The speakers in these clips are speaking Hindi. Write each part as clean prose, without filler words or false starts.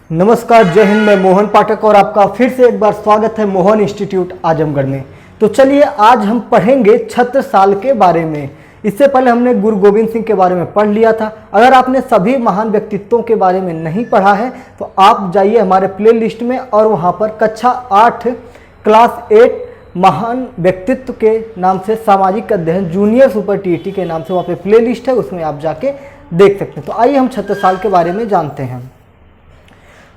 नमस्कार, जय हिंद। मैं मोहन पाठक और आपका फिर से एक बार स्वागत है मोहन इंस्टीट्यूट आजमगढ़ में। तो चलिए आज हम पढ़ेंगे छत्रसाल के बारे में। इससे पहले हमने गुरु गोविंद सिंह के बारे में पढ़ लिया था। अगर आपने सभी महान व्यक्तित्वों के बारे में नहीं पढ़ा है तो आप जाइए हमारे प्ले लिस्ट में और वहाँ पर कक्षा 8 क्लास 8 महान व्यक्तित्व के नाम से सामाजिक अध्ययन जूनियर सुपर टीईटी के नाम से वहाँ पे प्ले लिस्ट है, उसमें आप जाके देख सकते हैं। तो आइए हम छत्रसाल के बारे में जानते हैं।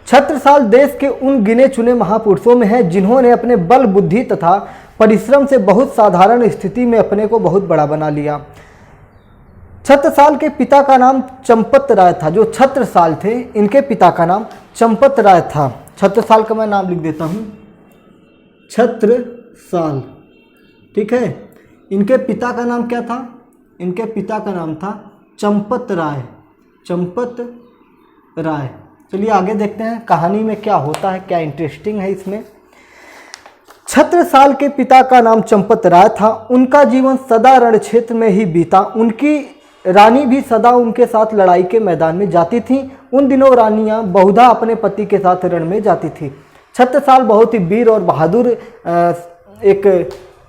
छत्रसाल देश के उन गिने चुने महापुरुषों में है जिन्होंने अपने बल बुद्धि तथा परिश्रम से बहुत साधारण स्थिति में अपने को बहुत बड़ा बना लिया। छत्रसाल के पिता का नाम चंपत राय था। जो छत्रसाल थे इनके पिता का नाम चंपत राय था। छत्रसाल का मैं नाम लिख देता हूँ, छत्रसाल, ठीक है। इनके पिता का नाम क्या था? इनके पिता का नाम था चंपत राय, चंपत राय। चलिए आगे देखते हैं कहानी में क्या होता है, क्या इंटरेस्टिंग है इसमें। छत्रसाल के पिता का नाम चंपत राय था। उनका जीवन सदा रण क्षेत्र में ही बीता। उनकी रानी भी सदा उनके साथ लड़ाई के मैदान में जाती थी। उन दिनों रानियां बहुधा अपने पति के साथ रण में जाती थी। छत्रसाल बहुत ही वीर और बहादुर एक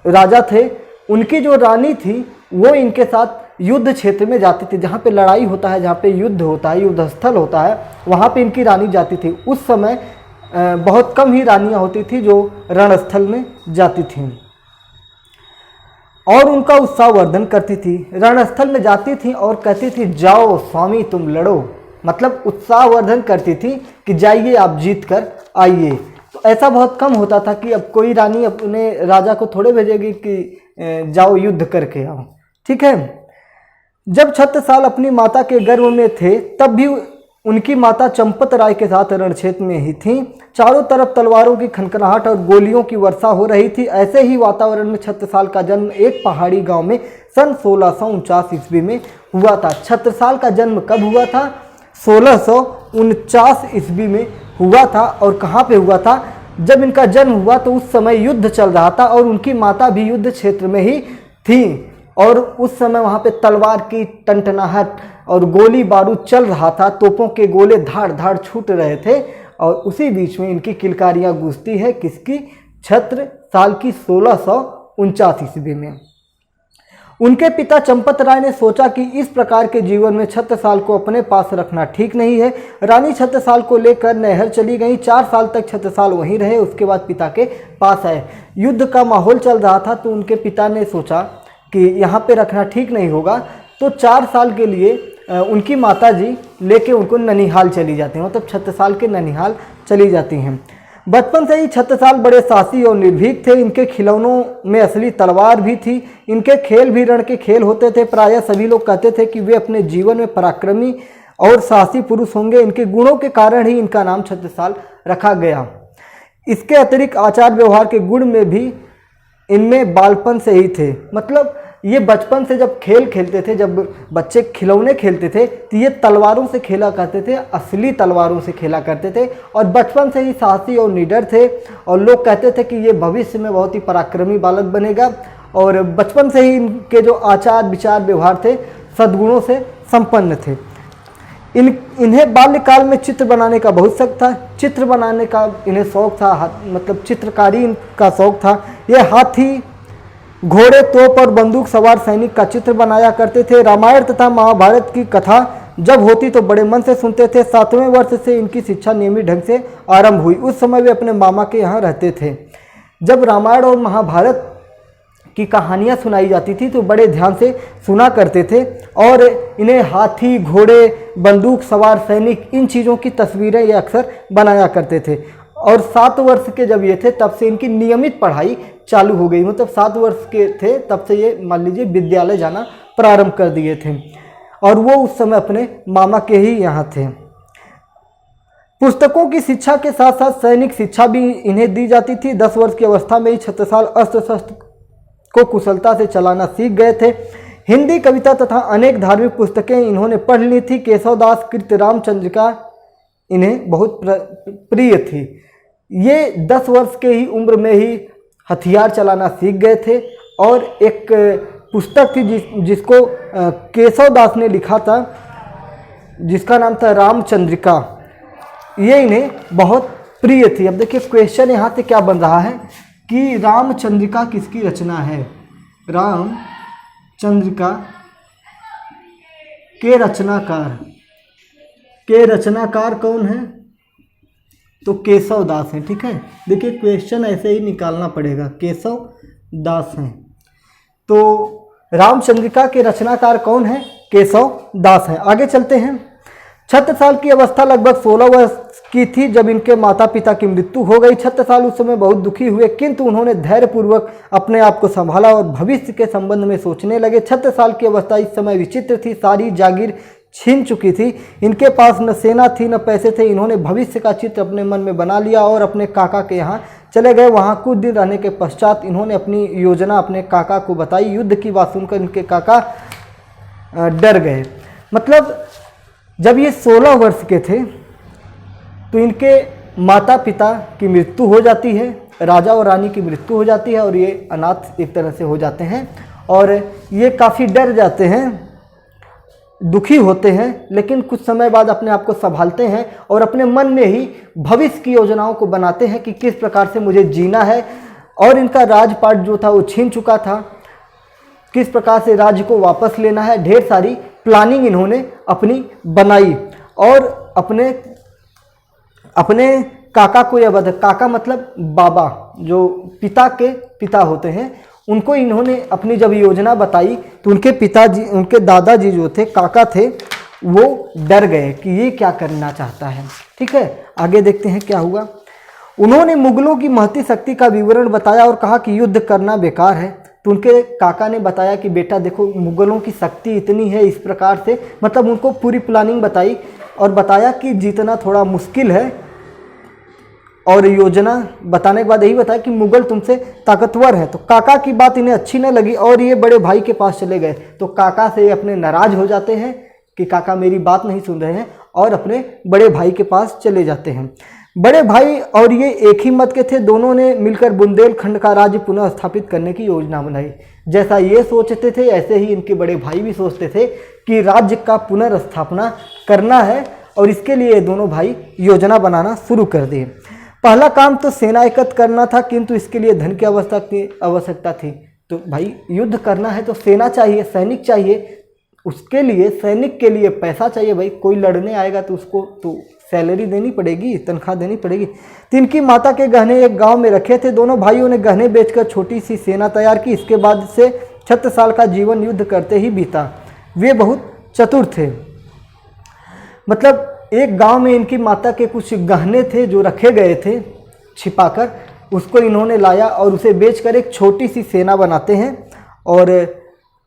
राजा थे। उनकी जो रानी थी वो इनके साथ युद्ध क्षेत्र में जाती थी, जहाँ पे लड़ाई होता है, जहाँ पे युद्ध होता है, युद्ध स्थल होता है, वहाँ पे इनकी रानी जाती थी। उस समय बहुत कम ही रानियाँ होती थी जो रणस्थल में जाती थीं और उनका उत्साहवर्धन करती थी। रणस्थल में जाती थी और कहती थी जाओ स्वामी तुम लड़ो, मतलब उत्साहवर्धन करती थी कि जाइए आप जीत कर आइए। तो ऐसा बहुत कम होता था कि अब कोई रानी अपने राजा को थोड़े भेजेगी कि जाओ युद्ध करके आओ, ठीक है। जब छत्रसाल अपनी माता के गर्भ में थे तब भी उनकी माता चंपत राय के साथ रणक्षेत्र में ही थीं। चारों तरफ तलवारों की खनखनाहट और गोलियों की वर्षा हो रही थी। ऐसे ही वातावरण में छत्रसाल का जन्म एक पहाड़ी गांव में सन 1649 ईस्वी में हुआ था। छत्रसाल का जन्म कब हुआ था? 1649 ईस्वी में हुआ था। और कहाँ पे हुआ था? जब इनका जन्म हुआ तो उस समय युद्ध चल रहा था और उनकी माता भी युद्ध क्षेत्र में ही थी और उस समय वहाँ पे तलवार की टनटनाहट और गोली बारूद चल रहा था। तोपों के गोले धाड़ धाड़ छूट रहे थे और उसी बीच में इनकी किलकारियाँ गूंजती है। किसकी? छत्रसाल की 1649 ईस्वी में। उनके पिता चंपत राय ने सोचा कि इस प्रकार के जीवन में छत्रसाल को अपने पास रखना ठीक नहीं है। रानी छत्रसाल को लेकर नैहर चली गई। 4 साल तक छत्रसाल वहीं रहे, उसके बाद पिता के पास आए। युद्ध का माहौल चल रहा था तो उनके पिता ने सोचा कि यहाँ पे रखना ठीक नहीं होगा, तो 4 साल के लिए उनकी माताजी लेके उनको ननिहाल चली जाती हैं, मतलब छत्रसाल के ननिहाल चली जाती हैं। बचपन से ही छत्रसाल बड़े साहसी और निर्भीक थे। इनके खिलौनों में असली तलवार भी थी। इनके खेल भी रण के खेल होते थे। प्रायः सभी लोग कहते थे कि वे अपने जीवन में पराक्रमी और साहसी पुरुष होंगे। इनके गुणों के कारण ही इनका नाम छत्रसाल रखा गया। इसके अतिरिक्त आचार व्यवहार के गुण में भी इनमें बालपन से ही थे। मतलब ये बचपन से जब खेल खेलते थे, जब बच्चे खिलौने खेलते थे तो ये तलवारों से खेला करते थे, असली तलवारों से खेला करते थे और बचपन से ही साहसी और निडर थे। और लोग कहते थे कि ये भविष्य में बहुत ही पराक्रमी बालक बनेगा। और बचपन से ही इनके जो आचार विचार व्यवहार थे सद्गुणों से संपन्न थे। इन्हें बाल्यकाल में चित्र बनाने का बहुत शौक था। चित्र बनाने का इन्हें शौक था, मतलब चित्रकारी का शौक था। ये हाथी, घोड़े, तोप और बंदूक सवार सैनिक का चित्र बनाया करते थे। रामायण तथा महाभारत की कथा जब होती तो बड़े मन से सुनते थे। 7वें वर्ष से इनकी शिक्षा नियमित ढंग से आरंभ हुई। उस समय वे अपने मामा के यहाँ रहते थे। जब रामायण और महाभारत की कहानियाँ सुनाई जाती थी तो बड़े ध्यान से सुना करते थे और इन्हें हाथी, घोड़े, बंदूक सवार सैनिक, इन चीज़ों की तस्वीरें ये अक्सर बनाया करते थे। और 7 वर्ष के जब ये थे तब से इनकी नियमित पढ़ाई चालू हो गई। मतलब 7 वर्ष के थे तब से ये मान लीजिए विद्यालय जाना प्रारंभ कर दिए थे और वो उस समय अपने मामा के ही यहाँ थे। पुस्तकों की शिक्षा के साथ साथ सैनिक शिक्षा भी इन्हें दी जाती थी। 10 वर्ष की अवस्था में ही छत्रसाल अस्त्र शस्त्र को कुशलता से चलाना सीख गए थे। हिंदी कविता तथा अनेक धार्मिक पुस्तकें इन्होंने पढ़ ली थी। केशवदास कृत रामचंद्रिका इन्हें बहुत प्रिय थी। ये 10 वर्ष के ही उम्र में ही हथियार चलाना सीख गए थे और एक पुस्तक थी जिसको केशवदास ने लिखा था, जिसका नाम था रामचंद्रिका। ये इन्हें बहुत प्रिय थी। अब देखिए क्वेश्चन यहाँ से क्या बन रहा है कि रामचंद्रिका किसकी रचना है। रामचंद्रिका के रचनाकार कौन है, तो केशव दास है। ठीक है, देखिए क्वेश्चन ऐसे ही निकालना पड़ेगा, केशव दास हैं। तो रामचंद्रिका के रचनाकार कौन है, केशव दास हैं। आगे चलते हैं। छत्रसाल की अवस्था लगभग 16 वर्ष की थी जब इनके माता पिता की मृत्यु हो गई। छत्रसाल उस समय बहुत दुखी हुए, किंतु उन्होंने धैर्यपूर्वक अपने आप को संभाला और भविष्य के संबंध में सोचने लगे। छत्रसाल की अवस्था इस समय विचित्र थी, सारी जागीर छीन चुकी थी, इनके पास न सेना थी न पैसे थे। इन्होंने भविष्य का चित्र अपने मन में बना लिया और अपने काका के यहाँ चले गए। वहाँ कुछ दिन रहने के पश्चात इन्होंने अपनी योजना अपने काका को बताई। युद्ध की बात सुनकर इनके काका डर गए। मतलब जब ये 16 वर्ष के थे तो इनके माता पिता की मृत्यु हो जाती है, राजा और रानी की मृत्यु हो जाती है और ये अनाथ एक तरह से हो जाते हैं और ये काफ़ी डर जाते हैं, दुखी होते हैं, लेकिन कुछ समय बाद अपने आप को संभालते हैं और अपने मन में ही भविष्य की योजनाओं को बनाते हैं कि किस प्रकार से मुझे जीना है। और इनका राजपाट जो था वो छीन चुका था, किस प्रकार से राज्य को वापस लेना है, ढेर सारी प्लानिंग इन्होंने अपनी बनाई और अपने काका को यह बता, काका मतलब बाबा, जो पिता के पिता होते हैं, उनको इन्होंने अपनी जब योजना बताई तो उनके पिताजी, उनके दादाजी जो थे, काका थे, वो डर गए कि ये क्या करना चाहता है। ठीक है, आगे देखते हैं क्या हुआ। उन्होंने मुगलों की महती शक्ति का विवरण बताया और कहा कि युद्ध करना बेकार है। तो उनके काका ने बताया कि बेटा देखो, मुगलों की शक्ति इतनी है, इस प्रकार से, मतलब उनको पूरी प्लानिंग बताई और बताया कि जीतना थोड़ा मुश्किल है। और योजना बताने के बाद यही बताया कि मुगल तुमसे ताकतवर है। तो काका की बात इन्हें अच्छी न लगी और ये बड़े भाई के पास चले गए। तो काका से ये अपने नाराज हो जाते हैं कि काका मेरी बात नहीं सुन रहे हैं और अपने बड़े भाई के पास चले जाते हैं। बड़े भाई और ये एक ही मत के थे, दोनों ने मिलकर बुंदेलखंड का राज्य पुनः स्थापित करने की योजना बनाई। जैसा ये सोचते थे ऐसे ही इनके बड़े भाई भी सोचते थे कि राज्य का पुनर्स्थापना करना है और इसके लिए दोनों भाई योजना बनाना शुरू कर दिए। पहला काम तो सेना एकत्र करना था, किंतु इसके लिए धन की आवश्यकता थी। तो भाई युद्ध करना है तो सेना चाहिए, सैनिक चाहिए, उसके लिए सैनिक के लिए पैसा चाहिए। भाई कोई लड़ने आएगा तो उसको तो सैलरी देनी पड़ेगी, तनख्वाह देनी पड़ेगी। तो इनकी माता के गहने एक गांव में रखे थे। दोनों भाइयों ने गहने बेचकर छोटी सी सेना तैयार की। इसके बाद से 36 साल का जीवन युद्ध करते ही बीता। वे बहुत चतुर थे। मतलब एक गांव में इनकी माता के कुछ गहने थे जो रखे गए थे छिपाकर, उसको इन्होंने लाया और उसे बेचकर एक छोटी सी सेना बनाते हैं और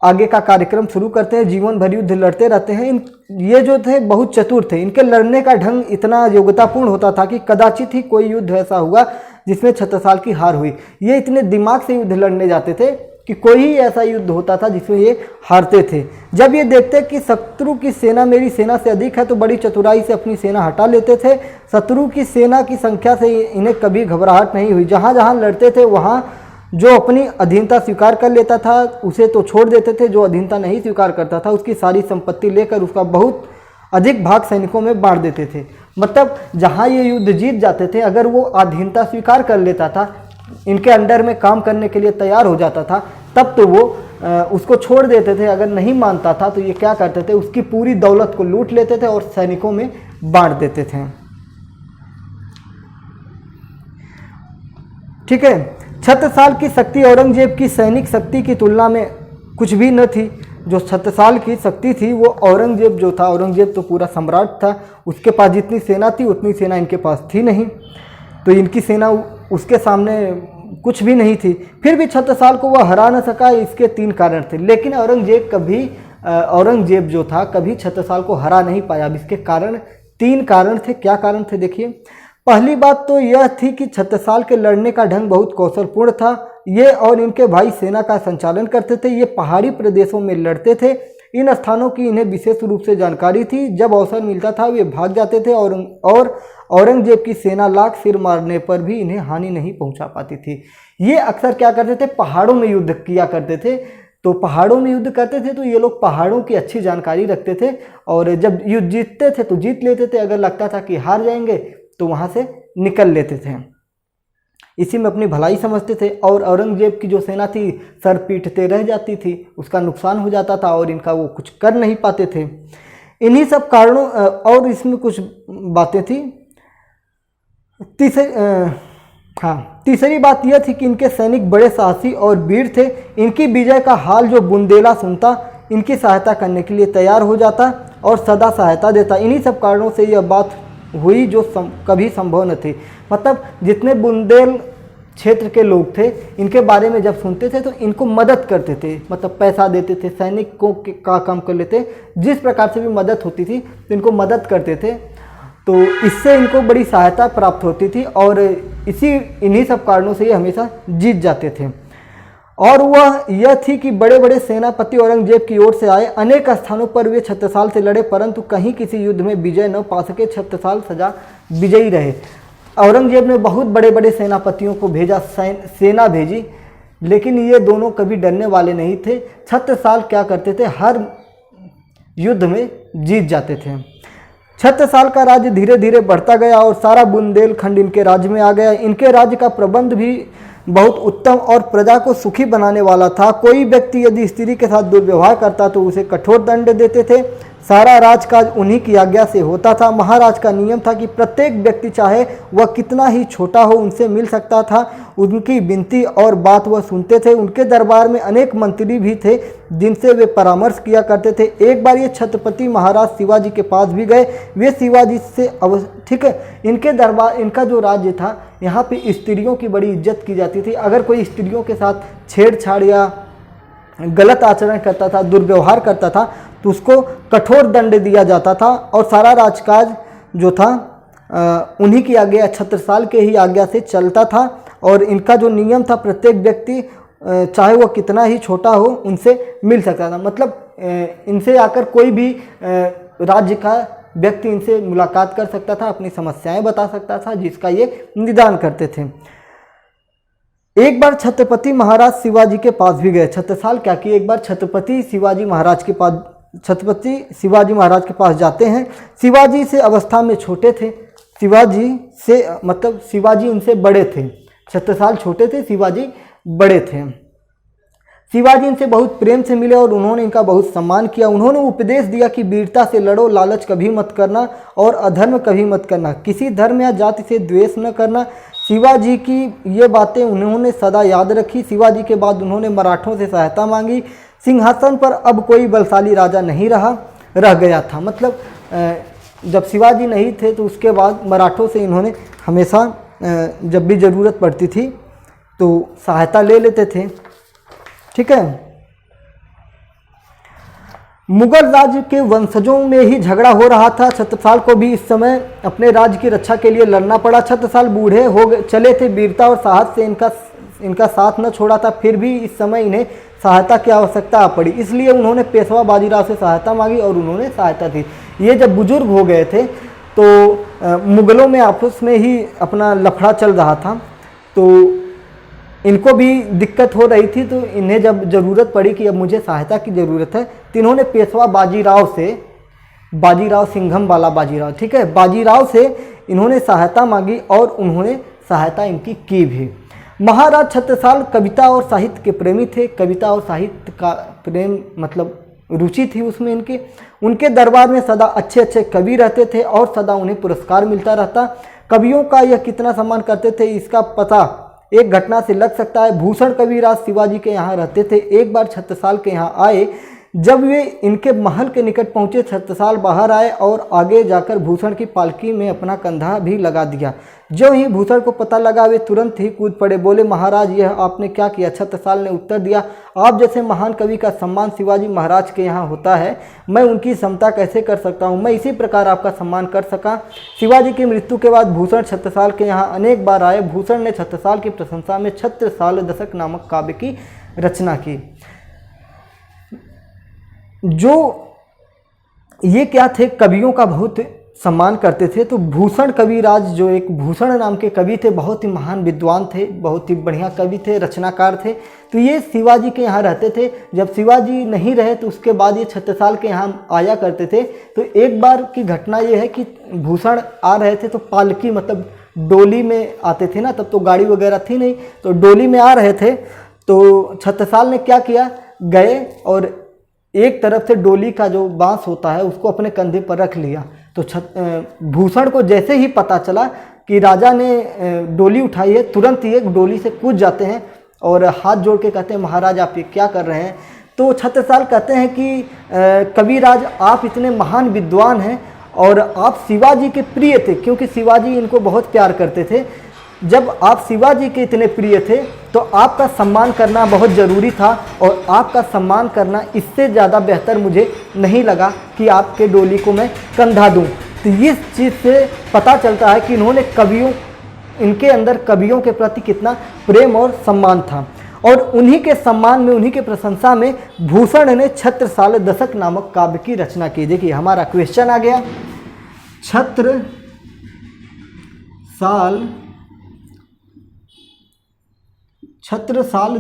आगे का कार्यक्रम शुरू करते हैं। जीवन भर युद्ध लड़ते रहते हैं। ये जो थे बहुत चतुर थे। इनके लड़ने का ढंग इतना योग्यतापूर्ण होता था कि कदाचित ही कोई युद्ध ऐसा हुआ जिसमें छत्रसाल की हार हुई। ये इतने दिमाग से युद्ध लड़ने जाते थे कि कोई ही ऐसा युद्ध होता था जिसमें ये हारते थे। जब ये देखते कि शत्रु की सेना मेरी सेना से अधिक है तो बड़ी चतुराई से अपनी सेना हटा लेते थे। शत्रु की सेना की संख्या से इन्हें कभी घबराहट नहीं हुई। जहाँ जहाँ लड़ते थे वहाँ जो अपनी अधीनता स्वीकार कर लेता था उसे तो छोड़ देते थे, जो अधीनता नहीं स्वीकार करता था उसकी सारी संपत्ति लेकर उसका बहुत अधिक भाग सैनिकों में बांट देते थे। मतलब जहाँ ये युद्ध जीत जाते थे, अगर वो अधीनता स्वीकार कर लेता था, इनके अंडर में काम करने के लिए तैयार हो जाता था, तब तो वो उसको छोड़ देते थे। अगर नहीं मानता था तो ये क्या करते थे, उसकी पूरी दौलत को लूट लेते थे और सैनिकों में बांट देते थे। ठीक है, छत्रसाल की शक्ति औरंगजेब की सैनिक शक्ति की तुलना में कुछ भी न थी। जो छत्रसाल की शक्ति थी वो औरंगजेब जो था, औरंगजेब तो पूरा सम्राट था, उसके पास जितनी सेना थी उतनी सेना इनके पास थी नहीं। तो इनकी सेना उसके सामने कुछ भी नहीं थी। फिर भी छत्रसाल को वह हरा न सका। इसके 3 कारण थे। लेकिन औरंगजेब जो था कभी छत्रसाल को हरा नहीं पाया। अब इसके कारण 3 कारण थे। क्या कारण थे देखिए। पहली बात तो यह थी कि छत्रसाल के लड़ने का ढंग बहुत कौशलपूर्ण था। ये और इनके भाई सेना का संचालन करते थे। ये पहाड़ी प्रदेशों में लड़ते थे। इन स्थानों की इन्हें विशेष रूप से जानकारी थी। जब अवसर मिलता था वे भाग जाते थे और औरंगजेब की सेना लाख सिर मारने पर भी इन्हें हानि नहीं पहुंचा पाती थी। ये अक्सर क्या करते थे, पहाड़ों में युद्ध किया करते थे। तो पहाड़ों में युद्ध करते थे तो ये लोग पहाड़ों की अच्छी जानकारी रखते थे और जब युद्ध जीतते थे तो जीत लेते थे। अगर लगता था कि हार जाएंगे तो वहाँ से निकल लेते थे। इसी में अपनी भलाई समझते थे और औरंगजेब की जो सेना थी सर पीटते रह जाती थी, उसका नुकसान हो जाता था और इनका वो कुछ कर नहीं पाते थे। इन्हीं सब कारणों और इसमें कुछ बातें थी। तीसरी बात यह थी कि इनके सैनिक बड़े साहसी और वीर थे। इनकी विजय का हाल जो बुंदेला सुनता इनकी सहायता करने के लिए तैयार हो जाता और सदा सहायता देता। इन्हीं सब कारणों से यह बात हुई जो कभी संभव न थी। मतलब जितने बुंदेल क्षेत्र के लोग थे इनके बारे में जब सुनते थे तो इनको मदद करते थे, मतलब पैसा देते थे, सैनिकों का काम कर लेते, जिस प्रकार से भी मदद होती थी तो इनको मदद करते थे। तो इससे इनको बड़ी सहायता प्राप्त होती थी और इन्हीं सब कारणों से ये हमेशा जीत जाते थे। और वह यह थी कि बड़े बड़े सेनापति औरंगजेब की ओर से आए। अनेक स्थानों पर वे छत्रसाल से लड़े परंतु कहीं किसी युद्ध में विजय न पा सके। छत्रसाल सदा विजयी रहे। औरंगजेब ने बहुत बड़े बड़े सेनापतियों को भेजा, सेना भेजी, लेकिन ये दोनों कभी डरने वाले नहीं थे। छत्रसाल क्या करते थे, हर युद्ध में जीत जाते थे। छत्रसाल का राज्य धीरे धीरे बढ़ता गया और सारा बुंदेलखंड इनके राज्य में आ गया। इनके राज्य का प्रबंध भी बहुत उत्तम और प्रजा को सुखी बनाने वाला था। कोई व्यक्ति यदि स्त्री के साथ दुर्व्यवहार करता तो उसे कठोर दंड देते थे। सारा राजकाज उन्हीं की आज्ञा से होता था। महाराज का नियम था कि प्रत्येक व्यक्ति चाहे वह कितना ही छोटा हो उनसे मिल सकता था। उनकी विनती और बात वह सुनते थे। उनके दरबार में अनेक मंत्री भी थे जिनसे वे परामर्श किया करते थे। एक बार ये छत्रपति महाराज शिवाजी के पास भी गए। वे शिवाजी से ठीक है, इनके दरबार, इनका जो राज्य था यहाँ पे स्त्रियों की बड़ी इज्जत की जाती थी। अगर कोई स्त्रियों के साथ छेड़छाड़ या गलत आचरण करता था, दुर्व्यवहार करता था तो उसको कठोर दंड दिया जाता था और सारा राजकाज जो था उन्हीं की आज्ञा, छत्रसाल के ही आज्ञा से चलता था। और इनका जो नियम था प्रत्येक व्यक्ति चाहे वो कितना ही छोटा हो उनसे मिल सकता था। मतलब इनसे आकर कोई भी राज्य का व्यक्ति इनसे मुलाकात कर सकता था, अपनी समस्याएं बता सकता था जिसका ये निदान करते थे। एक बार छत्रपति महाराज शिवाजी के पास भी गए। छत्रसाल क्या किए, एक बार छत्रपति शिवाजी महाराज के पास जाते हैं। शिवाजी से अवस्था में छोटे थे, शिवाजी उनसे बड़े थे। छत्रसाल छोटे थे, शिवाजी बड़े थे। शिवाजी इनसे बहुत प्रेम से मिले और उन्होंने इनका बहुत सम्मान किया। उन्होंने उपदेश दिया कि वीरता से लड़ो, लालच कभी मत करना और अधर्म कभी मत करना, किसी धर्म या जाति से द्वेष न करना। शिवाजी की ये बातें उन्होंने सदा याद रखी। शिवाजी के बाद उन्होंने मराठों से सहायता मांगी। सिंहासन पर अब कोई बलशाली राजा नहीं रह गया था। मतलब जब शिवाजी नहीं थे तो उसके बाद मराठों से इन्होंने हमेशा जब भी ज़रूरत पड़ती थी तो सहायता ले लेते थे। ठीक है, मुगल राज्य के वंशजों में ही झगड़ा हो रहा था। छत्रसाल को भी इस समय अपने राज्य की रक्षा के लिए लड़ना पड़ा। छत्रसाल बूढ़े हो गए चले थे, वीरता और साहस से इनका साथ न छोड़ा था, फिर भी इस समय इन्हें सहायता की आवश्यकता आ पड़ी। इसलिए उन्होंने पेशवा बाजीराव से सहायता मांगी और उन्होंने सहायता दी। ये जब बुजुर्ग हो गए थे तो मुगलों में आपस में ही अपना लफड़ा चल रहा था, तो इनको भी दिक्कत हो रही थी। तो इन्हें जब ज़रूरत पड़ी कि अब मुझे सहायता की ज़रूरत है तो इन्होंने पेशवा बाजीराव सिंघम वाला बाजीराव, ठीक है, बाजीराव से इन्होंने सहायता मांगी और उन्होंने सहायता इनकी की भी। महाराज छत्रसाल कविता और साहित्य के प्रेमी थे। कविता और साहित्य का प्रेम मतलब रुचि थी उसमें इनकी। उनके दरबार में सदा अच्छे अच्छे कवि रहते थे और सदा उन्हें पुरस्कार मिलता रहता। कवियों का यह कितना सम्मान करते थे इसका पता एक घटना से लग सकता है। भूषण कविराज शिवाजी के यहाँ रहते थे। एक बार छत्रसाल के यहाँ आए, जब वे इनके महल के निकट पहुँचे छत्रसाल बाहर आए और आगे जाकर भूषण की पालकी में अपना कंधा भी लगा दिया। जो ही भूषण को पता लगा वे तुरंत ही कूद पड़े, बोले महाराज यह आपने क्या किया। छत्रसाल ने उत्तर दिया, आप जैसे महान कवि का सम्मान शिवाजी महाराज के यहाँ होता है, मैं उनकी समता कैसे कर सकता हूँ, मैं इसी प्रकार आपका सम्मान कर सका। शिवाजी की मृत्यु के बाद भूषण छत्रसाल के यहाँ अनेक बार आए। भूषण ने छत्रसाल की प्रशंसा में छत्रसाल दशक नामक काव्य की रचना की। जो ये क्या थे, कवियों का बहुत सम्मान करते थे। तो भूषण कविराज जो एक भूषण नाम के कवि थे, बहुत ही महान विद्वान थे, बहुत ही बढ़िया कवि थे, रचनाकार थे। तो ये शिवाजी के यहाँ रहते थे। जब शिवाजी नहीं रहे तो उसके बाद ये छत्रसाल के यहाँ आया करते थे। तो एक बार की घटना ये है कि भूषण आ रहे थे तो पालकी मतलब डोली में आते थे ना, तब तो गाड़ी वगैरह थी नहीं, तो डोली में आ रहे थे। तो छत्रसाल ने क्या किया, गए और एक तरफ से डोली का जो बांस होता है उसको अपने कंधे पर रख लिया। तो भूषण को जैसे ही पता चला कि राजा ने डोली उठाई है, तुरंत ही एक डोली से कूद जाते हैं और हाथ जोड़ के कहते हैं महाराज आप ये क्या कर रहे हैं। तो छत्रसाल कहते हैं कि कविराज आप इतने महान विद्वान हैं और आप शिवाजी के प्रिय थे, क्योंकि शिवाजी इनको बहुत प्यार करते थे। जब आप शिवाजी के इतने प्रिय थे तो आपका सम्मान करना बहुत ज़रूरी था, और आपका सम्मान करना इससे ज़्यादा बेहतर मुझे नहीं लगा कि आपके डोली को मैं कंधा दूं। तो इस चीज़ से पता चलता है कि इनके अंदर कवियों के प्रति कितना प्रेम और सम्मान था। और उन्हीं के सम्मान में, उन्हीं के प्रशंसा में भूषण ने छत्रसाल दशक नामक काव्य की रचना की। देखिए हमारा क्वेश्चन आ गया, छत्रसाल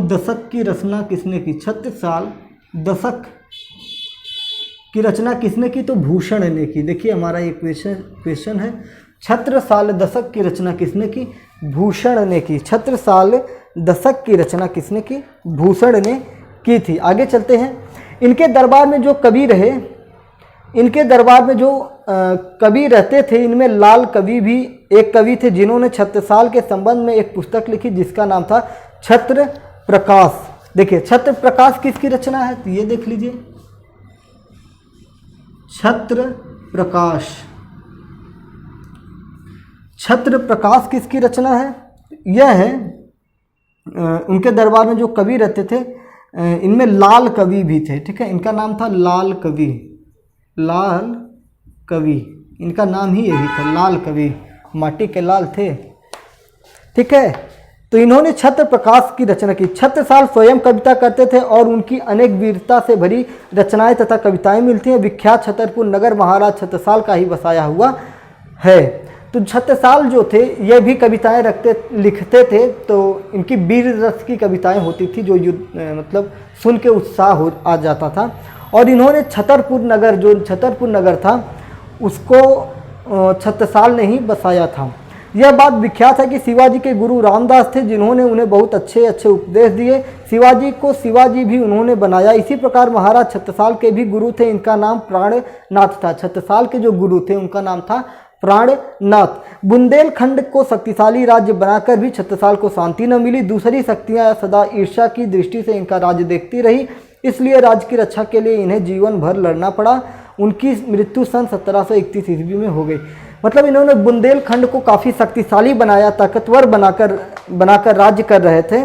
दशक की रचना किसने की? छत्रसाल दशक की रचना किसने की? तो भूषण ने की। देखिए हमारा ये क्वेश्चन है, छत्रसाल दशक की रचना किसने की? भूषण ने की। छत्रसाल दशक की रचना किसने की? भूषण ने की थी। आगे चलते हैं। इनके दरबार में जो कवि रहे, इनके दरबार में जो कवि रहते थे, इनमें लाल कवि भी एक कवि थे जिन्होंने छत्रसाल के संबंध में एक पुस्तक लिखी जिसका नाम था छत्र प्रकाश। देखिए छत्र प्रकाश किसकी रचना है? तो ये देख लीजिए, छत्र प्रकाश। छत्र प्रकाश किसकी रचना है? यह है उनके दरबार में जो कवि रहते थे, इनमें लाल कवि भी थे। ठीक है, इनका नाम था लाल कवि। लाल कवि इनका नाम ही यही था, लाल कवि, माटी के लाल थे। ठीक है, तो इन्होंने छत्र प्रकाश की रचना की। छत्रसाल स्वयं कविता करते थे और उनकी अनेक वीरता से भरी रचनाएं तथा कविताएं मिलती हैं। विख्यात छतरपुर नगर महाराज छत्रसाल का ही बसाया हुआ है। तो छत्रसाल जो थे ये भी कविताएं लिखते थे। तो इनकी वीर रस की कविताएं होती थी जो मतलब सुन के उत्साह आ जाता था। और इन्होंने छतरपुर नगर, जो छतरपुर नगर था उसको छत्रसाल ने ही बसाया था। यह बात विख्यात है कि शिवाजी के गुरु रामदास थे जिन्होंने उन्हें बहुत अच्छे अच्छे उपदेश दिए। शिवाजी को शिवाजी भी उन्होंने बनाया। इसी प्रकार महाराज छत्रसाल के भी गुरु थे, इनका नाम प्राणनाथ था। छत्रसाल के जो गुरु थे उनका नाम था प्राणनाथ। बुंदेलखंड को शक्तिशाली राज्य बनाकर भी छत्रसाल को शांति न मिली। दूसरी शक्तियां सदा ईर्ष्या की दृष्टि से इनका राज्य देखती रही, इसलिए राज्य की रक्षा के लिए इन्हें जीवन भर लड़ना पड़ा। उनकी मृत्यु सन 1731 ईस्वी में हो गई। मतलब इन्होंने बुंदेलखंड को काफ़ी शक्तिशाली बनाया, ताकतवर बनाकर राज्य कर रहे थे,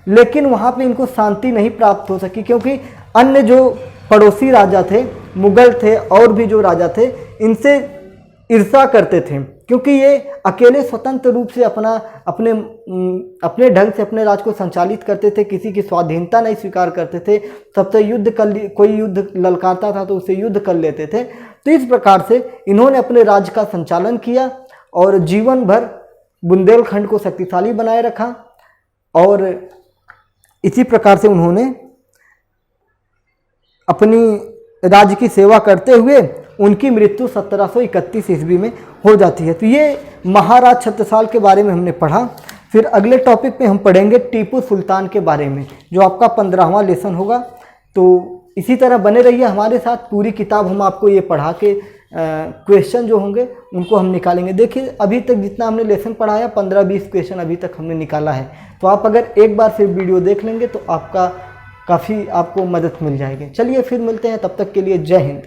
लेकिन वहाँ पे इनको शांति नहीं प्राप्त हो सकी, क्योंकि अन्य जो पड़ोसी राजा थे, मुगल थे और भी जो राजा थे, इनसे ईर्ष्या करते थे, क्योंकि ये अकेले स्वतंत्र रूप से अपने ढंग से अपने राज को संचालित करते थे, किसी की स्वाधीनता नहीं स्वीकार करते थे। सबसे कोई युद्ध ललकारता था तो उससे युद्ध कर लेते थे। तो इस प्रकार से इन्होंने अपने राज्य का संचालन किया और जीवन भर बुंदेलखंड को शक्तिशाली बनाए रखा। और इसी प्रकार से उन्होंने अपनी राज्य की सेवा करते हुए उनकी मृत्यु 1731 ईस्वी में हो जाती है। तो ये महाराज छत्रसाल के बारे में हमने पढ़ा। फिर अगले टॉपिक पे हम पढ़ेंगे टीपू सुल्तान के बारे में, जो आपका 15वां लेसन होगा। तो इसी तरह बने रहिए हमारे साथ। पूरी किताब हम आपको ये पढ़ा के क्वेश्चन जो होंगे उनको हम निकालेंगे। देखिए अभी तक जितना हमने लेसन पढ़ाया 15-20 क्वेश्चन अभी तक हमने निकाला है। तो आप अगर एक बार फिर वीडियो देख लेंगे तो आपको मदद मिल जाएगी। चलिए फिर मिलते हैं, तब तक के लिए जय हिंद।